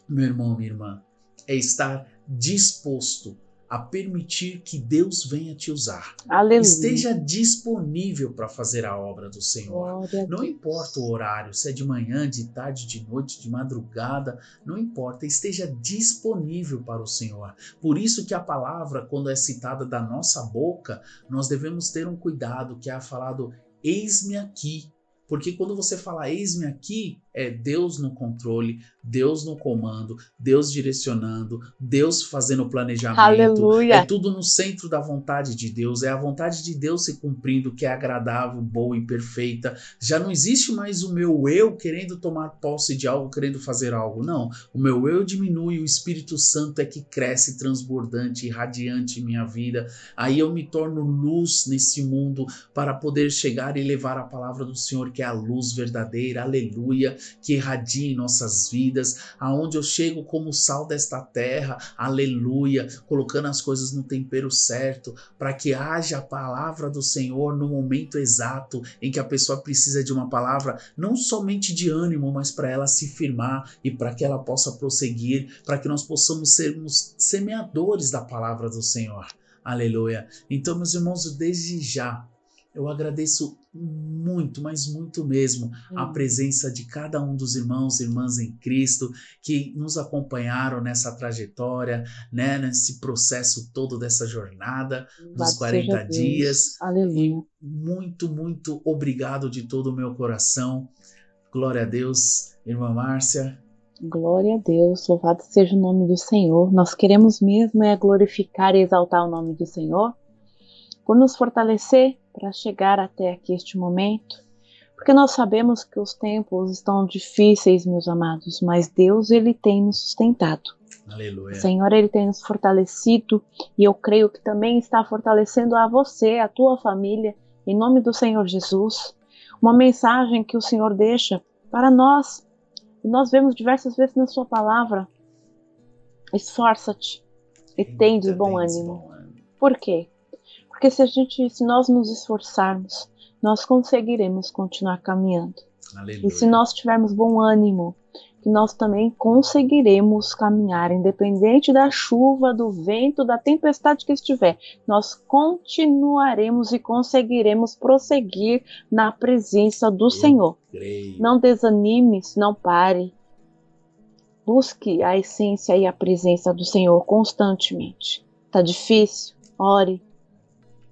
Speaker 1: meu irmão, minha irmã, é estar disposto a permitir que Deus venha te usar.
Speaker 2: Aleluia.
Speaker 1: Esteja disponível para fazer a obra do Senhor. Não importa o horário, se é de manhã, de tarde, de noite, de madrugada, não importa, esteja disponível para o Senhor. Por isso que a palavra, quando é citada da nossa boca, nós devemos ter um cuidado, que é falado, eis-me aqui. Porque quando você fala eis-me aqui, é Deus no controle, Deus no comando, Deus direcionando, Deus fazendo o planejamento.
Speaker 2: Aleluia.
Speaker 1: É tudo no centro da vontade de Deus, é a vontade de Deus se cumprindo, que é agradável, boa e perfeita. Já não existe mais o meu eu querendo tomar posse de algo, querendo fazer algo. Não, o meu eu diminui, o Espírito Santo é que cresce transbordante e radiante em minha vida. Aí eu me torno luz nesse mundo para poder chegar e levar a palavra do Senhor, que é a luz verdadeira, aleluia, que irradia em nossas vidas, aonde eu chego como sal desta terra, aleluia, colocando as coisas no tempero certo, para que haja a palavra do Senhor no momento exato em que a pessoa precisa de uma palavra, não somente de ânimo, mas para ela se firmar e para que ela possa prosseguir, para que nós possamos sermos semeadores da palavra do Senhor, aleluia. Então, meus irmãos, desde já, eu agradeço muito, mas muito mesmo, a presença de cada um dos irmãos e irmãs em Cristo que nos acompanharam nessa trajetória, né, nesse processo todo dessa jornada dos 40 dias.
Speaker 2: Aleluia.
Speaker 1: E muito, muito obrigado de todo o meu coração. Glória a Deus, irmã Márcia.
Speaker 2: Glória a Deus, louvado seja o nome do Senhor. Nós queremos mesmo glorificar e exaltar o nome do Senhor, por nos fortalecer para chegar até aqui este momento, porque nós sabemos que os tempos estão difíceis, meus amados, mas Deus, Ele tem nos sustentado.
Speaker 1: Aleluia.
Speaker 2: O Senhor, Ele tem nos fortalecido, e eu creio que também está fortalecendo a você, a tua família, em nome do Senhor Jesus. Uma mensagem que o Senhor deixa para nós, e nós vemos diversas vezes na sua palavra: esforça-te e tem de bom ânimo. Por quê? Porque se nós nos esforçarmos, nós conseguiremos continuar caminhando. Aleluia. E se nós tivermos bom ânimo, que nós também conseguiremos caminhar, independente da chuva, do vento, da tempestade que estiver. Nós continuaremos e conseguiremos prosseguir na presença do Senhor.
Speaker 1: Creio.
Speaker 2: Não desanime, não pare. Busque a essência e a presença do Senhor constantemente. Tá difícil? Ore.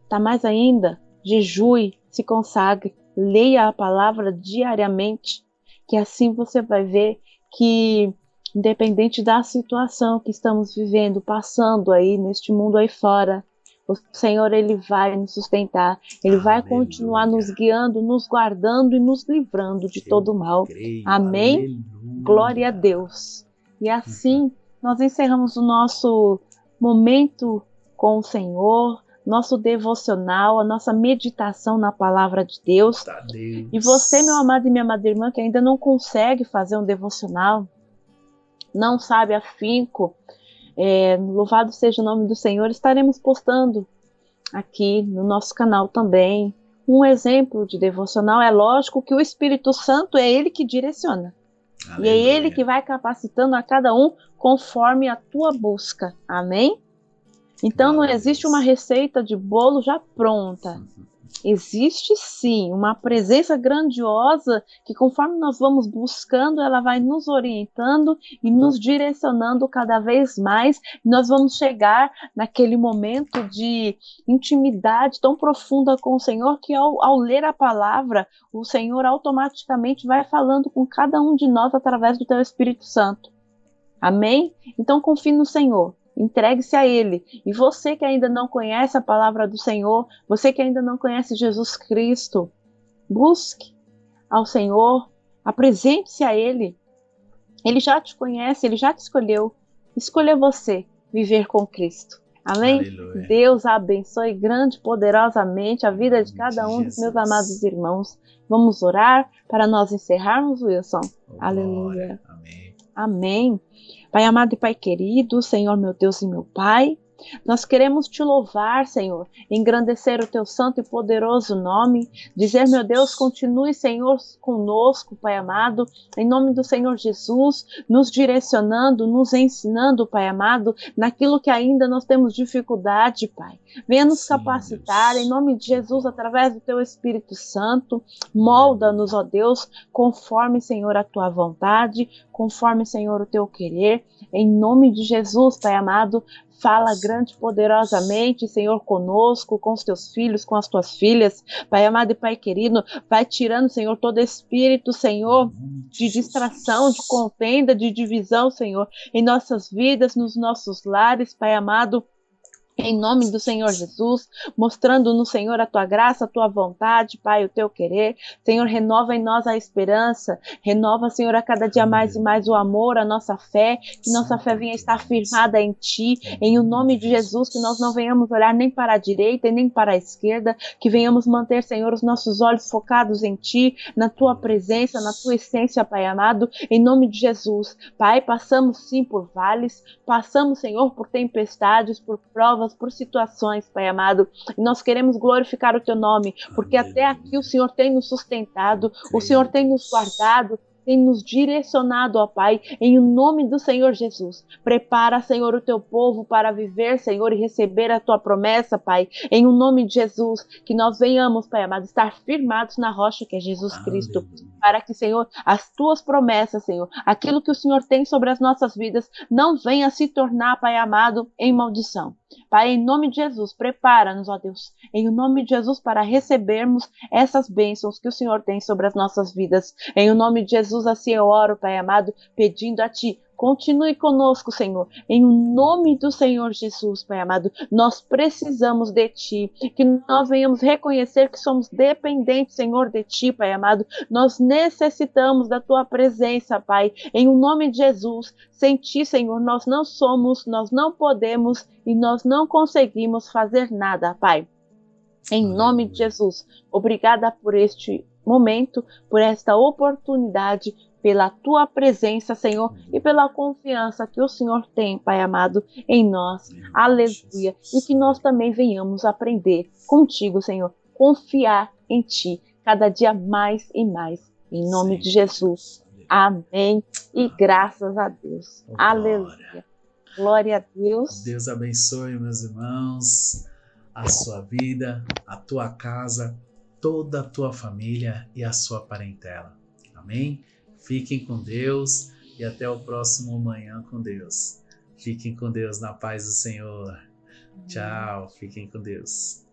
Speaker 2: Tá mais ainda? Jejue, se consagre, leia a palavra diariamente, que assim você vai ver que, independente da situação que estamos vivendo, passando aí neste mundo aí fora, o Senhor, Ele vai nos sustentar, Ele vai continuar nos guiando, nos guardando e nos livrando de todo mal. Amém?
Speaker 1: Aleluia.
Speaker 2: Glória a Deus. E assim nós encerramos o nosso momento com o Senhor, nosso devocional, a nossa meditação na palavra de Deus. E você, meu amado e minha amada irmã, que ainda não consegue fazer um devocional, não sabe afinco Louvado seja o nome do Senhor. Estaremos postando aqui no nosso canal também um exemplo de devocional. É lógico que o Espírito Santo é ele que direciona.
Speaker 1: Aleluia.
Speaker 2: E é ele que vai capacitando a cada um conforme a tua busca. Amém? Então não existe uma receita de bolo já pronta. Existe sim uma presença grandiosa que, conforme nós vamos buscando, ela vai nos orientando e nos direcionando cada vez mais. Nós vamos chegar naquele momento de intimidade tão profunda com o Senhor que, ao ler a palavra, o Senhor automaticamente vai falando com cada um de nós através do teu Espírito Santo. Amém? Então confie no Senhor. Entregue-se a Ele. E você que ainda não conhece a palavra do Senhor, você que ainda não conhece Jesus Cristo, busque ao Senhor, apresente-se a Ele. Ele já te conhece, Ele já te escolheu. Escolha você viver com Cristo. Amém?
Speaker 1: Aleluia.
Speaker 2: Deus abençoe grande e poderosamente a vida de cada um dos meus amados irmãos. Vamos orar para nós encerrarmos, Wilson. Aleluia.
Speaker 1: Amém.
Speaker 2: Amém. Pai amado e Pai querido, Senhor meu Deus e meu Pai, nós queremos te louvar, Senhor, engrandecer o teu santo e poderoso nome, dizer, meu Deus, continue, Senhor, conosco, Pai amado, em nome do Senhor Jesus, nos direcionando, nos ensinando, Pai amado, naquilo que ainda nós temos dificuldade, Pai. Venha nos capacitar, Deus. Em nome de Jesus, através do teu Espírito Santo, molda-nos, ó Deus, conforme, Senhor, a tua vontade, conforme, Senhor, o teu querer, em nome de Jesus, Pai amado. Fala grande e poderosamente, Senhor, conosco, com os teus filhos, com as tuas filhas. Pai amado e Pai querido, vai tirando, Senhor, todo espírito, Senhor, de distração, de contenda, de divisão, Senhor, em nossas vidas, nos nossos lares, Pai amado. Em nome do Senhor Jesus, mostrando no Senhor a tua graça, a tua vontade, Pai, o teu querer. Senhor, renova em nós a esperança, renova, Senhor, a cada dia mais e mais o amor, a nossa fé, que nossa fé venha estar firmada em Ti, em o nome de Jesus, que nós não venhamos olhar nem para a direita e nem para a esquerda, que venhamos manter, Senhor, os nossos olhos focados em Ti, na Tua presença, na Tua essência, Pai amado, em nome de Jesus. Pai, passamos sim por vales, passamos, Senhor, por tempestades, por provas, por situações, Pai amado, e nós queremos glorificar o Teu nome, porque até aqui o Senhor tem nos sustentado, o Senhor tem nos guardado, tem nos direcionado, ó Pai, em nome do Senhor Jesus. Prepara, Senhor, o teu povo para viver, Senhor, e receber a tua promessa, Pai, em nome de Jesus, que nós venhamos, Pai amado, estar firmados na rocha que é Jesus Cristo, para que, Senhor, as tuas promessas, Senhor, aquilo que o Senhor tem sobre as nossas vidas, não venha se tornar, Pai amado, em maldição. Pai, em nome de Jesus, prepara-nos, ó Deus, em nome de Jesus, para recebermos essas bênçãos que o Senhor tem sobre as nossas vidas. Em nome de Jesus, assim eu oro, Pai amado, pedindo a Ti, continue conosco, Senhor, em nome do Senhor Jesus, Pai amado. Nós precisamos de Ti, que nós venhamos reconhecer que somos dependentes, Senhor, de Ti, Pai amado. Nós necessitamos da Tua presença, Pai, em nome de Jesus. Sem Ti, Senhor, nós não somos, nós não podemos e nós não conseguimos fazer nada, Pai. Em nome de Jesus, obrigada por este momento, por esta oportunidade, pela Tua presença, Senhor, e pela confiança que o Senhor tem, Pai amado, em nós. Aleluia. E que nós também venhamos aprender contigo, Senhor, confiar em Ti, cada dia mais e mais. Em nome de Jesus. Amém. E graças a Deus. Aleluia. Glória a Deus.
Speaker 1: Deus abençoe, meus irmãos, a sua vida, a tua casa, toda a tua família e a sua parentela. Amém? Fiquem com Deus e até o próximo Manhã com Deus. Fiquem com Deus na paz do Senhor. Tchau, fiquem com Deus.